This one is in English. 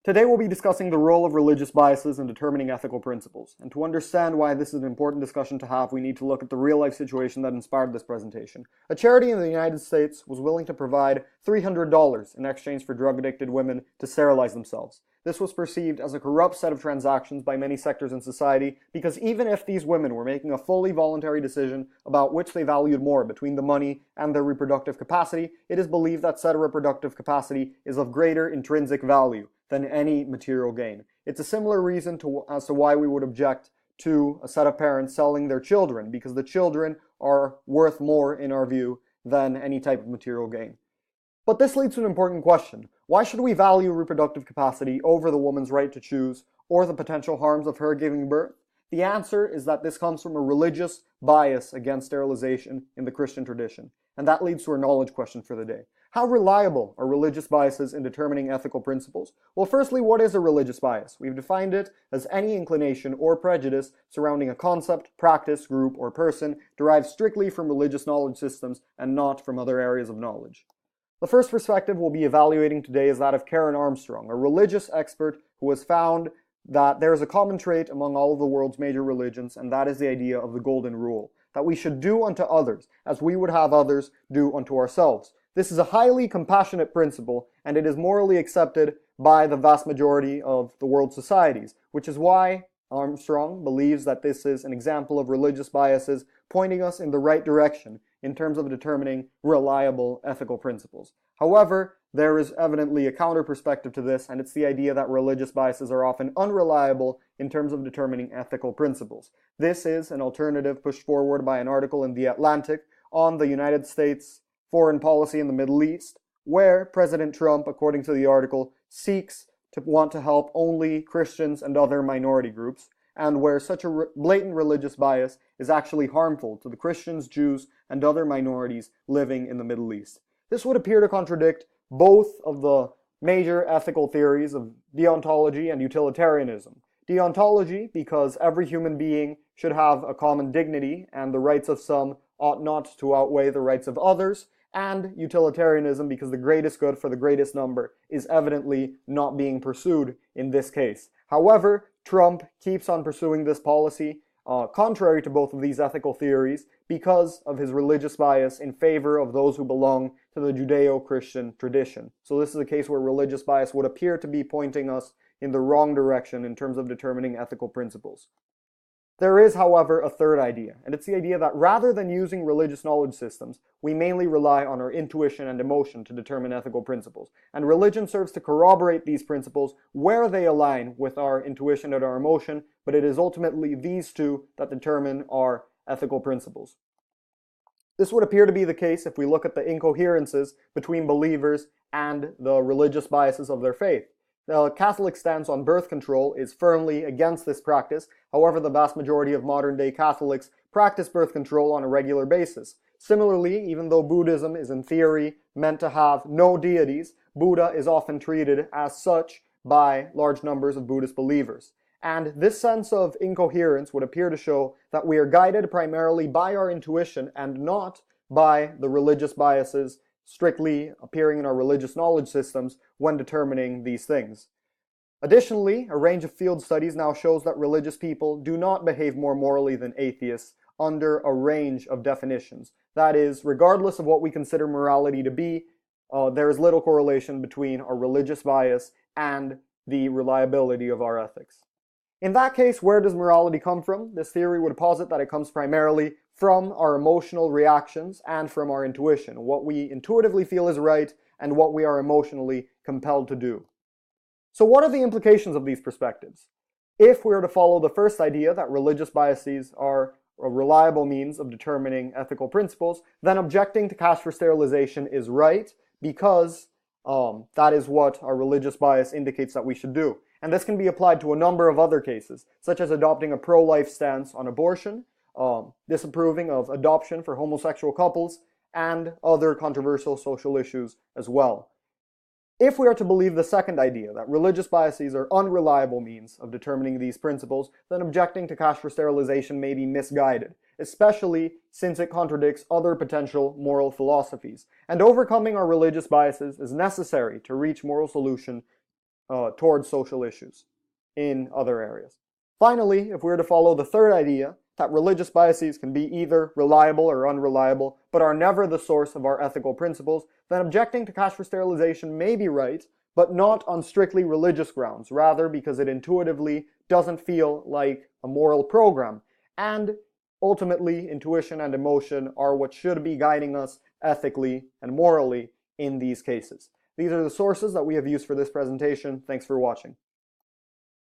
Today we'll be discussing the role of religious biases in determining ethical principles. And to understand why this is an important discussion to have, we need to look at the real-life situation that inspired this presentation. A charity in the United States was willing to provide $300 in exchange for drug-addicted women to sterilize themselves. This was perceived as a corrupt set of transactions by many sectors in society because even if these women were making a fully voluntary decision about which they valued more between the money and their reproductive capacity, it is believed that said reproductive capacity is of greater intrinsic value than any material gain. It's a similar reason as to why we would object to a set of parents selling their children, because the children are worth more, in our view, than any type of material gain. But this leads to an important question. Why should we value reproductive capacity over the woman's right to choose, or the potential harms of her giving birth? The answer is that this comes from a religious bias against sterilization in the Christian tradition. And that leads to our knowledge question for the day. How reliable are religious biases in determining ethical principles? Well, firstly, what is a religious bias? We've defined it as any inclination or prejudice surrounding a concept, practice, group, or person derived strictly from religious knowledge systems and not from other areas of knowledge. The first perspective we'll be evaluating today is that of Karen Armstrong, a religious expert who has found that there is a common trait among all of the world's major religions, and that is the idea of the golden rule, that we should do unto others as we would have others do unto ourselves. This is a highly compassionate principle, and it is morally accepted by the vast majority of the world's societies, which is why Armstrong believes that this is an example of religious biases pointing us in the right direction in terms of determining reliable ethical principles. However, there is evidently a counter perspective to this, and it's the idea that religious biases are often unreliable in terms of determining ethical principles. This is an alternative pushed forward by an article in The Atlantic on the United States foreign policy in the Middle East, where President Trump, according to the article, seeks to want to help only Christians and other minority groups, and where such a blatant religious bias is actually harmful to the Christians, Jews, and other minorities living in the Middle East. This would appear to contradict both of the major ethical theories of deontology and utilitarianism. Deontology, because every human being should have a common dignity, and the rights of some ought not to outweigh the rights of others, and utilitarianism, because the greatest good for the greatest number is evidently not being pursued in this case. However, Trump keeps on pursuing this policy, contrary to both of these ethical theories, because of his religious bias in favor of those who belong to the Judeo-Christian tradition. So this is a case where religious bias would appear to be pointing us in the wrong direction in terms of determining ethical principles. There is, however, a third idea, and it's the idea that rather than using religious knowledge systems, we mainly rely on our intuition and emotion to determine ethical principles. And religion serves to corroborate these principles where they align with our intuition and our emotion, but it is ultimately these two that determine our ethical principles. This would appear to be the case if we look at the incoherences between believers and the religious biases of their faith. The Catholic stance on birth control is firmly against this practice. However, the vast majority of modern-day Catholics practice birth control on a regular basis. Similarly, even though Buddhism is in theory meant to have no deities, Buddha is often treated as such by large numbers of Buddhist believers. And this sense of incoherence would appear to show that we are guided primarily by our intuition and not by the religious biases strictly appearing in our religious knowledge systems when determining these things. Additionally, a range of field studies now shows that religious people do not behave more morally than atheists under a range of definitions. That is, regardless of what we consider morality to be, there is little correlation between our religious bias and the reliability of our ethics. In that case, where does morality come from? This theory would posit that it comes primarily from our emotional reactions and from our intuition, what we intuitively feel is right and what we are emotionally compelled to do. So what are the implications of these perspectives? If we are to follow the first idea that religious biases are a reliable means of determining ethical principles, then objecting to cash for sterilization is right because that is what our religious bias indicates that we should do. And this can be applied to a number of other cases, such as adopting a pro-life stance on abortion, disapproving of adoption for homosexual couples, and other controversial social issues as well. If we are to believe the second idea, that religious biases are unreliable means of determining these principles, then objecting to cash for sterilization may be misguided, especially since it contradicts other potential moral philosophies. And overcoming our religious biases is necessary to reach moral solution towards social issues in other areas. Finally, if we were to follow the third idea, that religious biases can be either reliable or unreliable, but are never the source of our ethical principles, then objecting to cash for sterilization may be right, but not on strictly religious grounds, rather because it intuitively doesn't feel like a moral program. And ultimately, intuition and emotion are what should be guiding us ethically and morally in these cases. These are the sources that we have used for this presentation. Thanks for watching.